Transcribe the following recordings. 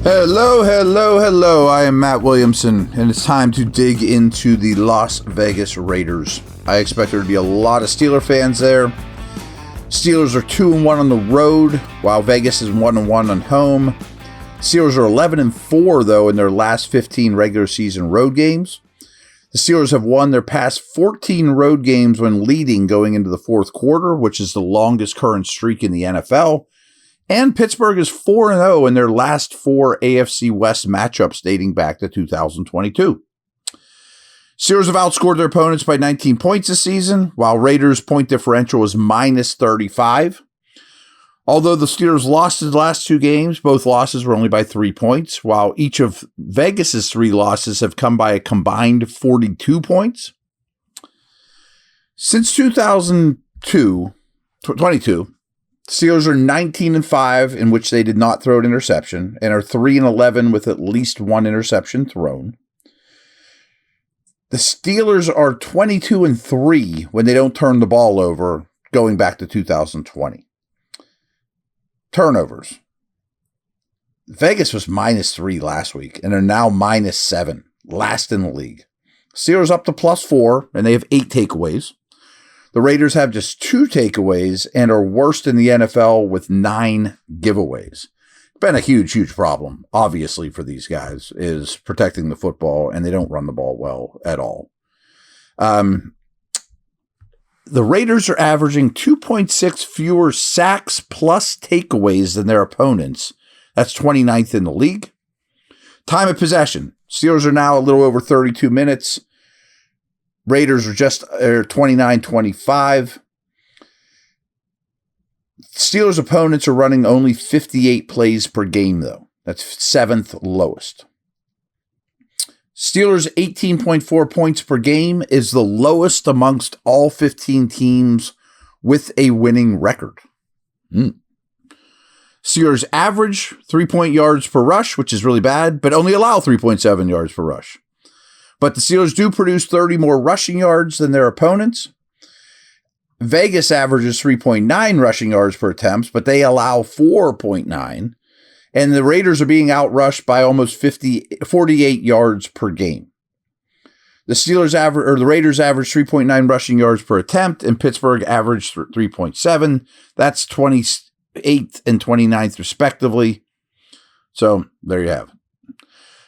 Hello, hello, hello. I am Matt Williamson, and it's time to dig into the Las Vegas Raiders. I expect there to be a lot of Steeler fans there. Steelers are 2-1 on the road, while Vegas is 1-1 on home. Steelers are 11-4, though, in their last 15 regular season road games. The Steelers have won their past 14 road games when leading going into the fourth quarter, which is the longest current streak in the NFL. And Pittsburgh is 4-0 in their last 4 AFC West matchups dating back to 2022. Steelers have outscored their opponents by 19 points this season, while Raiders' point differential is minus 35. Although the Steelers lost the last 2 games, both losses were only by 3 points, while each of Vegas' 3 losses have come by a combined 42 points. Since 2022, Steelers are 19-5 in which they did not throw an interception and are 3-11 with at least 1 interception thrown. The Steelers are 22-3 when they don't turn the ball over going back to 2020. Turnovers. Vegas was -3 last week and are now -7, last in the league. Steelers up to +4 and they have 8 takeaways. The Raiders have just 2 takeaways and are worst in the NFL with 9 giveaways. It's been a huge, huge problem, obviously, for these guys, is protecting the football, and they don't run the ball well at all. The Raiders are averaging 2.6 fewer sacks plus takeaways than their opponents. That's 29th in the league. Time of possession. Steelers are now a little over 32 minutes. Raiders are just 29-25. Steelers' opponents are running only 58 plays per game, though. That's 7th lowest. Steelers' 18.4 points per game is the lowest amongst all 15 teams with a winning record. Steelers average 3-point yards per rush, which is really bad, but only allow 3.7 yards per rush. But the Steelers do produce 30 more rushing yards than their opponents. Vegas averages 3.9 rushing yards per attempt, but they allow 4.9. And the Raiders are being outrushed by almost 48 yards per game. The Raiders average 3.9 rushing yards per attempt, and Pittsburgh averaged 3.7. That's 28th and 29th, respectively. So there you have it.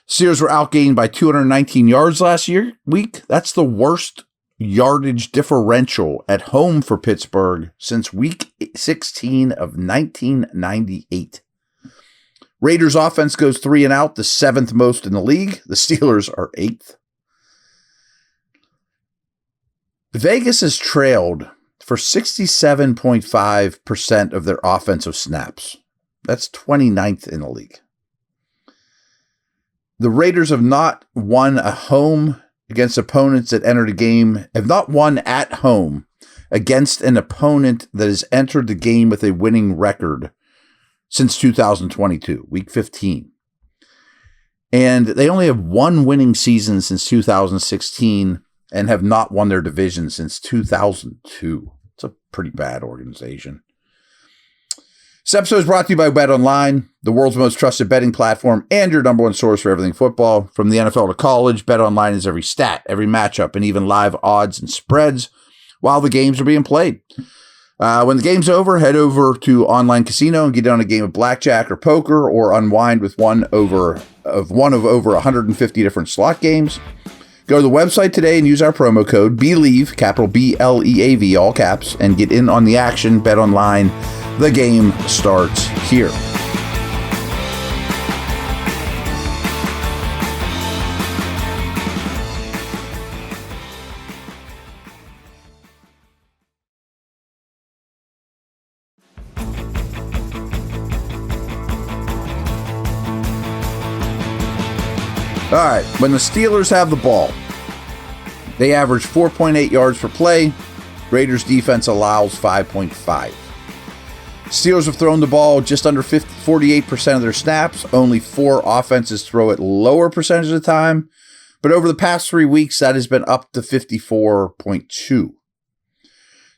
Steelers were outgained by 219 yards last week. That's the worst yardage differential at home for Pittsburgh since week 16 of 1998. Raiders offense goes 3 and out, the 7th most in the league. The Steelers are 8th. Vegas has trailed for 67.5% of their offensive snaps. That's 29th in the league. The Raiders have not won at home against opponents that entered a game, have not won at home against an opponent that has entered the game with a winning record since 2022, week 15. And they only have 1 winning season since 2016 and have not won their division since 2002. It's a pretty bad organization. This episode is brought to you by BetOnline, the world's most trusted betting platform and your number 1 source for everything football. From the NFL to college, BetOnline is every stat, every matchup, and even live odds and spreads while the games are being played. When the game's over, head over to online casino and get on a game of blackjack or poker, or unwind with one of over 150 different slot games. Go to the website today and use our promo code BLEAV, capital BLEAV, all caps, and get in on the action. BetOnline. The game starts here. All right, when the Steelers have the ball, they average 4.8 yards per play. Raiders defense allows 5.5. Steelers have thrown the ball just under 48% of their snaps. Only 4 offenses throw it lower percentage of the time. But over the past 3 weeks, that has been up to 54.2.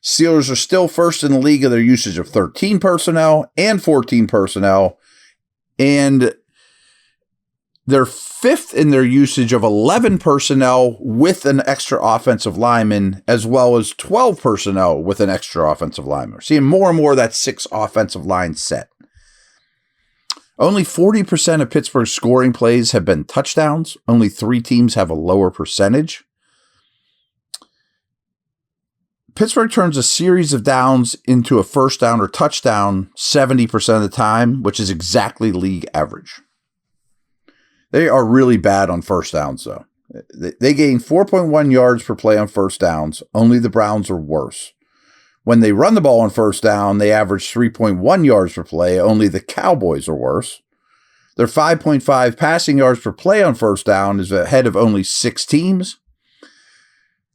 Steelers are still first in the league of their usage of 13 personnel and 14 personnel. And They're fifth in their usage of 11 personnel with an extra offensive lineman, as well as 12 personnel with an extra offensive lineman. We're seeing more and more of that 6 offensive line set. Only 40% of Pittsburgh's scoring plays have been touchdowns. Only 3 teams have a lower percentage. Pittsburgh turns a series of downs into a first down or touchdown 70% of the time, which is exactly league average. They are really bad on first downs, though. They gain 4.1 yards per play on first downs. Only the Browns are worse. When they run the ball on first down, they average 3.1 yards per play. Only the Cowboys are worse. Their 5.5 passing yards per play on first down is ahead of only 6 teams.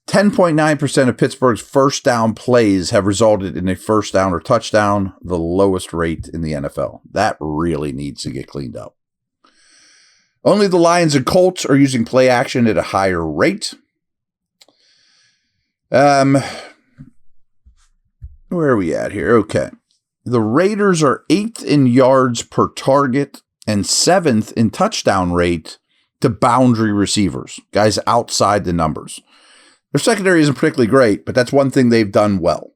10.9% of Pittsburgh's first down plays have resulted in a first down or touchdown, the lowest rate in the NFL. That really needs to get cleaned up. Only the Lions and Colts are using play action at a higher rate. Where are we at here? Okay. The Raiders are 8th in yards per target and 7th in touchdown rate to boundary receivers, guys outside the numbers. Their secondary isn't particularly great, but that's one thing they've done well.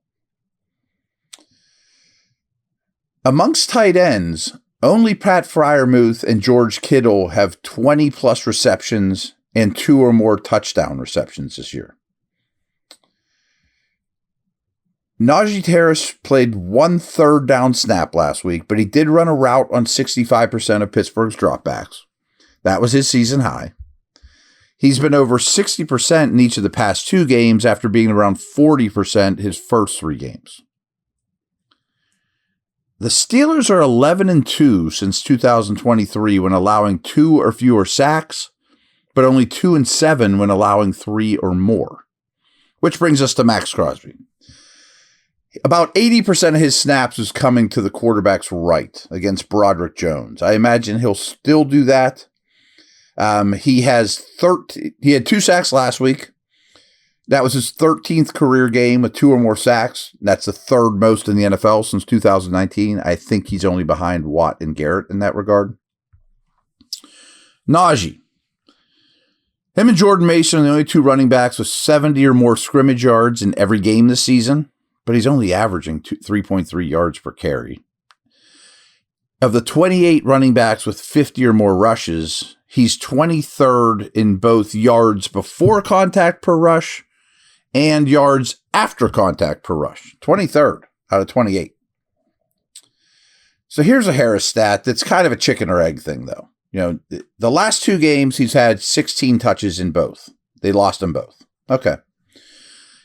Amongst tight ends, only Pat Freiermuth and George Kittle have 20-plus receptions and 2 or more touchdown receptions this year. Najee Harris played 1 third down snap last week, but he did run a route on 65% of Pittsburgh's dropbacks. That was his season high. He's been over 60% in each of the past 2 games after being around 40% his first 3 games. The Steelers are 11-2 since 2023 when allowing 2 or fewer sacks, but only 2-7 when allowing 3 or more. Which brings us to Max Crosby. About 80% of his snaps is coming to the quarterback's right against Broderick Jones. I imagine he'll still do that. He had 2 sacks last week. That was his 13th career game with 2 or more sacks. That's the 3rd most in the NFL since 2019. I think he's only behind Watt and Garrett in that regard. Najee. Him and Jordan Mason are the only 2 running backs with 70 or more scrimmage yards in every game this season, but he's only averaging 3.3 yards per carry. Of the 28 running backs with 50 or more rushes, he's 23rd in both yards before contact per rush and yards after contact per rush. 23rd out of 28. So here's a Harris stat that's kind of a chicken or egg thing, though. You know, the last 2 games, he's had 16 touches in both. They lost them both. Okay.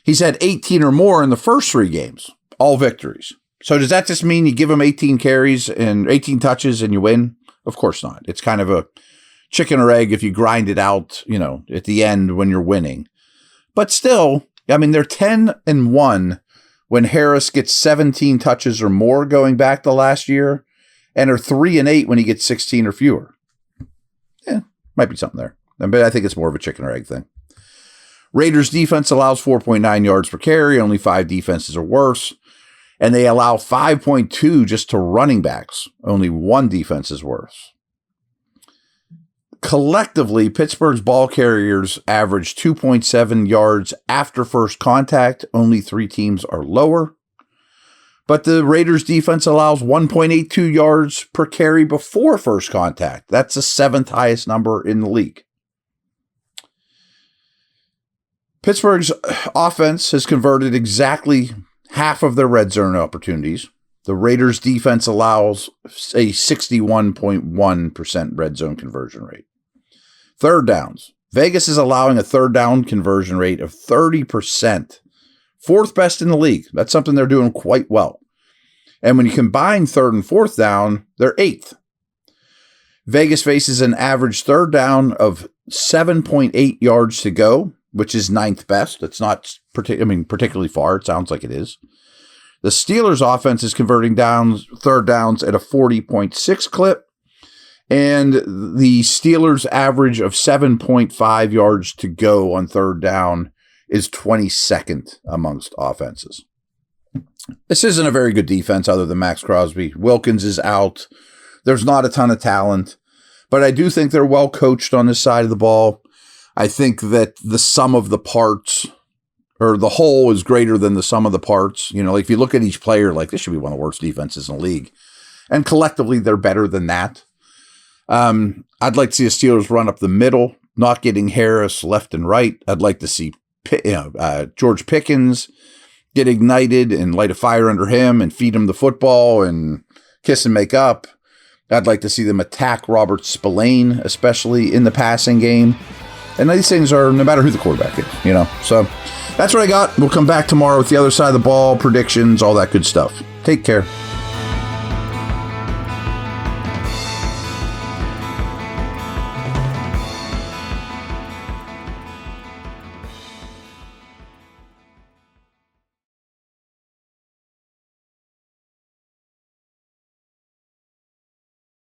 He's had 18 or more in the first 3 games, all victories. So does that just mean you give him 18 carries and 18 touches and you win? Of course not. It's kind of a chicken or egg if you grind it out, you know, at the end when you're winning. But still, I mean, they're 10-1 when Harris gets 17 touches or more going back to last year, and are 3-8 when he gets 16 or fewer. Yeah, might be something there. But I think it's more of a chicken or egg thing. Raiders defense allows 4.9 yards per carry. Only 5 defenses are worse. And they allow 5.2 just to running backs. Only 1 defense is worse. Collectively, Pittsburgh's ball carriers average 2.7 yards after first contact. Only 3 teams are lower. But the Raiders defense allows 1.82 yards per carry before first contact. That's the 7th highest number in the league. Pittsburgh's offense has converted exactly half of their red zone opportunities. The Raiders defense allows a 61.1% red zone conversion rate. Third downs. Vegas is allowing a third down conversion rate of 30%. 4th best in the league. That's something they're doing quite well. And when you combine 3rd and 4th down, they're 8th. Vegas faces an average third down of 7.8 yards to go, which is 9th best. It's not particularly far. It sounds like it is. The Steelers' offense is converting third downs at a 40.6 clip, and the Steelers' average of 7.5 yards to go on third down is 22nd amongst offenses. This isn't a very good defense other than Max Crosby. Wilkins is out. There's not a ton of talent, But I do think they're well coached on this side of the ball. I think that the sum of the parts, or the whole, is greater than the sum of the parts. You know, like if you look at each player, like this should be one of the worst defenses in the league. And collectively, they're better than that. I'd like to see the Steelers run up the middle, not getting Harris left and right. I'd like to see George Pickens get ignited and light a fire under him and feed him the football and kiss and make up. I'd like to see them attack Robert Spillane, especially in the passing game. And these things are no matter who the quarterback is, you know. So that's what I got. We'll come back tomorrow with the other side of the ball, predictions, all that good stuff. Take care.